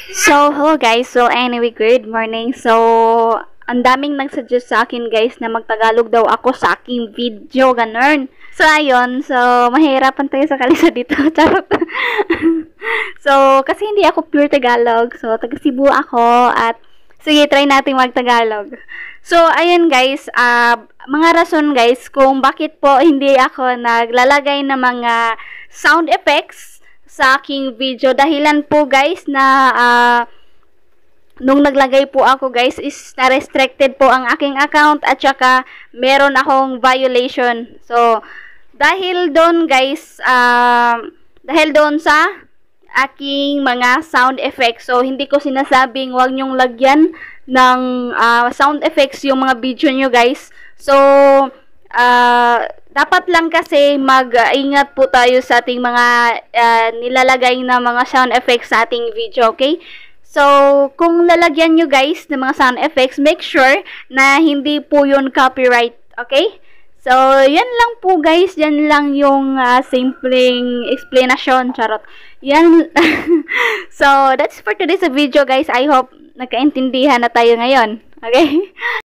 So, hello guys. So, anyway, good morning. So, ang daming nagsuggest sa akin guys na magtagalog daw ako sa aking video, ganun. So, ayun. So, mahirapan tayo sa kalisa dito. Charot. So, kasi hindi ako pure Tagalog. So, taga Cebu ako at sige, try natin magtagalog. So, ayun guys, mga rason guys kung bakit po hindi ako naglalagay ng mga sound effects sa aking video. Dahilan po guys na nung naglagay po ako guys is na-restricted po ang aking account at saka meron akong violation. So, dahil doon guys, dahil doon sa aking mga sound effects. So, hindi ko sinasabing wag nyong lagyan ng sound effects yung mga video nyo guys. So, dapat lang kasi mag-ingat po tayo sa ating mga nilalagay na mga sound effects sa ating video, okay? So, kung lalagyan nyo guys ng mga sound effects, make sure na hindi po yun copyright, okay? So, yan lang po guys. Yan lang yung simpleng explanation. Charot. Yan. So, that's for today's video guys. I hope nagkaintindihan na tayo ngayon. Okay?